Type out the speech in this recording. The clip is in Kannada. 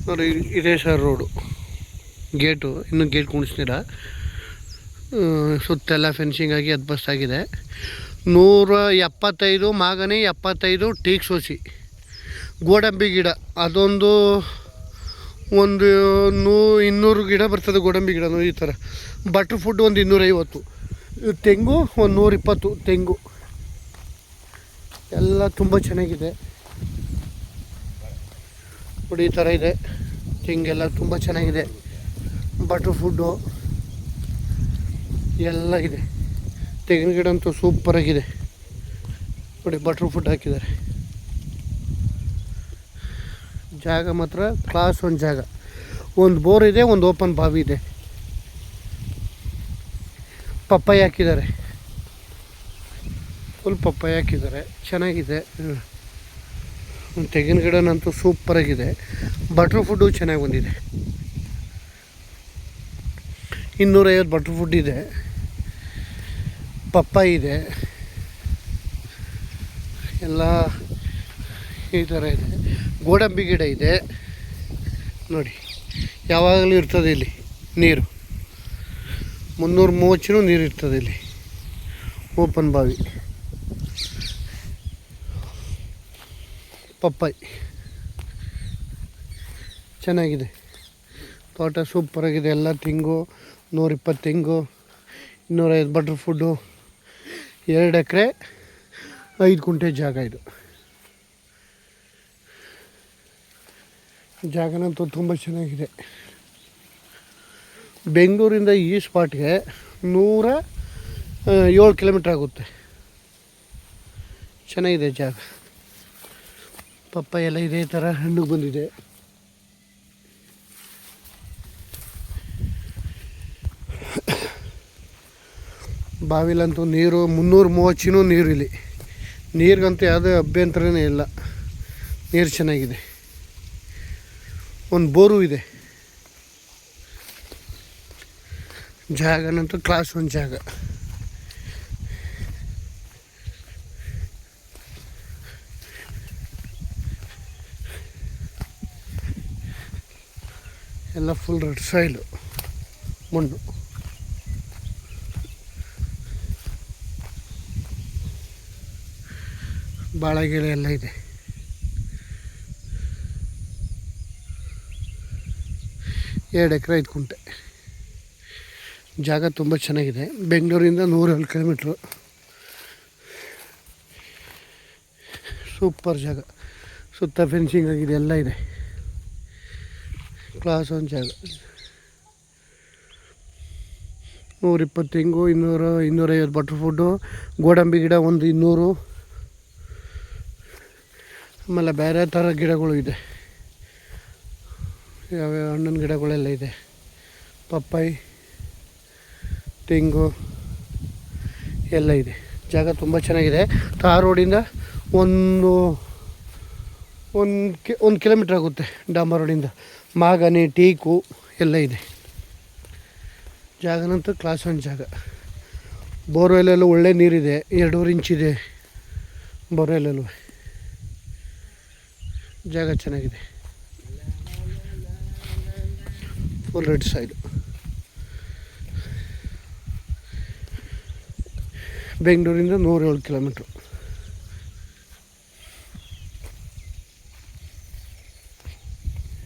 ನೋಡಿ ಇದೇ ಸರ್ ರೋಡು, ಗೇಟು ಇನ್ನೂ ಗೇಟ್ ಕುಣಿಸ್ತೀರ. ಸುತ್ತೆಲ್ಲ ಫೆನ್ಸಿಂಗ್ ಆಗಿ ಆಗಿದೆ. 175 ಮಾಗನಿ, 75 ಟೀಕ್ ಸೋಸಿ, ಗೋಡಂಬಿ ಗಿಡ ಅದೊಂದು 200 ಗಿಡ ಬರ್ತದೆ. ಗೋಡಂಬಿ ಗಿಡನೂ ಈ ಥರ. ಬಟ್ರ್ ಫುಡ್ ಒಂದು 250, ತೆಂಗು ಒಂದು 120 ತೆಂಗು. ಎಲ್ಲ ತುಂಬ ಚೆನ್ನಾಗಿದೆ ನೋಡಿ, ಈ ಥರ ಇದೆ. ತೆಂಗೆಲ್ಲ ತುಂಬ ಚೆನ್ನಾಗಿದೆ. ಬಟ್ರ್ ಫುಡ್ಡು ಎಲ್ಲ ಇದೆ. ತೆಂಗಿನ ಗಿಡ ಅಂತೂ ಸೂಪರಾಗಿದೆ ನೋಡಿ. ಬಟ್ರ್ ಫುಡ್ ಹಾಕಿದ್ದಾರೆ. ಜಾಗ ಮಾತ್ರ ಕ್ಲಾಸ್ ಒಂದು ಜಾಗ. ಒಂದು ಬೋರ್ ಇದೆ, ಒಂದು ಓಪನ್ ಬಾವಿ ಇದೆ. ಪಪ್ಪಾಯಿ ಹಾಕಿದ್ದಾರೆ, ಫುಲ್ ಪಪ್ಪಾಯಿ ಹಾಕಿದ್ದಾರೆ, ಚೆನ್ನಾಗಿದೆ. ತೆಂಗಿನ ಗಿಡನಂತೂ ಸೂಪರಾಗಿದೆ. ಬಟ್ರ್ ಫುಡ್ಡು ಚೆನ್ನಾಗಿ ಬಂದಿದೆ. 250 ಬಟ್ರ್ ಫುಡ್ ಇದೆ. ಪಪ್ಪಾಯಿ ಇದೆ, ಎಲ್ಲ ಈ ಥರ ಇದೆ. ಗೋಡಂಬಿ ಗಿಡ ಇದೆ ನೋಡಿ, ಯಾವಾಗಲೂ ಇರ್ತದೆ ಇಲ್ಲಿ ನೀರು. 330 ನೀರು ಇರ್ತದೆ ಇಲ್ಲಿ. ಓಪನ್ ಬಾವಿ. ಪಪ್ಪಾಯಿ ಚೆನ್ನಾಗಿದೆ. ತೋಟ ಸೂಪರಾಗಿದೆ. ಎಲ್ಲ ತೆಂಗು, 120 ತೆಂಗು, 250 ಬಟ್ರ್ ಫುಡ್ಡು. 2 ಎಕರೆ 5 ಗುಂಟೆ ಜಾಗ ಇದು. ಜಾಗನಂತೂ ತುಂಬ ಚೆನ್ನಾಗಿದೆ. ಬೆಂಗಳೂರಿಂದ ಈ ಸ್ಪಾಟ್ಗೆ 107 ಕಿಲೋಮೀಟ್ರ್ ಆಗುತ್ತೆ. ಚೆನ್ನಾಗಿದೆ ಜಾಗ. ಪಪ್ಪಾಯಿ ಎಲ್ಲ ಇದೇ ಥರ ಹಣ್ಣು ಬಂದಿದೆ. ಬಾವಿಲಂತೂ ನೀರು 330 ನೀರು ಇಲ್ಲಿ. ನೀರಿಗಂತೂ ಯಾವುದೇ ಅಭ್ಯಂತರನೇ ಇಲ್ಲ. ನೀರು ಚೆನ್ನಾಗಿದೆ. ಒಂದು ಬೋರು ಇದೆ. ಜಾಗನಂತೂ ಕ್ಲಾಸ್ ಒಂದು ಜಾಗ. ಎಲ್ಲ ಫುಲ್ ರೆಡ್ ಸಾಯಿಲು, ಮಣ್ಣು. ಬಾಳೆಗಿಳೆ ಎಲ್ಲ ಇದೆ. ಎರಡು ಎಕರೆ 5 ಗುಂಟೆ ಜಾಗ. ತುಂಬ ಚೆನ್ನಾಗಿದೆ. ಬೆಂಗಳೂರಿಂದ 107 ಕಿಲೋಮೀಟ್ರು. ಸೂಪರ್ ಜಾಗ. ಸುತ್ತ ಫೆನ್ಸಿಂಗ್ ಆಗಿದೆ, ಎಲ್ಲ ಇದೆ. ಕ್ಲಾಸ್ ಒಂದು ಜಾಗ. 120 ತೆಂಗು, 250 ಬಟ್ರ್ ಫುಡ್ಡು, ಗೋಡಂಬಿ ಗಿಡ ಒಂದು 200. ಆಮೇಲೆ ಬೇರೆ ಥರ ಗಿಡಗಳು ಇದೆ. ಯಾವ್ಯಾವ ಹಣ್ಣಿನ ಗಿಡಗಳೆಲ್ಲ ಇದೆ. ಪಪ್ಪಾಯಿ, ತೆಂಗು ಎಲ್ಲ ಇದೆ. ಜಾಗ ತುಂಬ ಚೆನ್ನಾಗಿದೆ. ಟಾರ್ ರೋಡಿಂದ ಒಂದು ಕಿಲೋಮೀಟ್ರ್ ಆಗುತ್ತೆ. ಡಾಂಬರ್ ರೋಡಿಂದ ಮಾಗನಿ, ಟೀಕು ಎಲ್ಲ ಇದೆ. ಜಾಗನಂತೂ ಕ್ಲಾಸ್ ಒಂದು ಜಾಗ. ಬೋರ್ವೆಲ್ಲೆಲ್ಲ ಒಳ್ಳೆ ನೀರಿದೆ. 2.5 ಇಂಚಿದೆ ಬೋರ್ವೆಲ್ಲೂ. ಜಾಗ ಚೆನ್ನಾಗಿದೆ. Full red soil. ಬೆಂಗಳೂರಿಂದ 107 ಕಿಲೋಮೀಟ್ರು.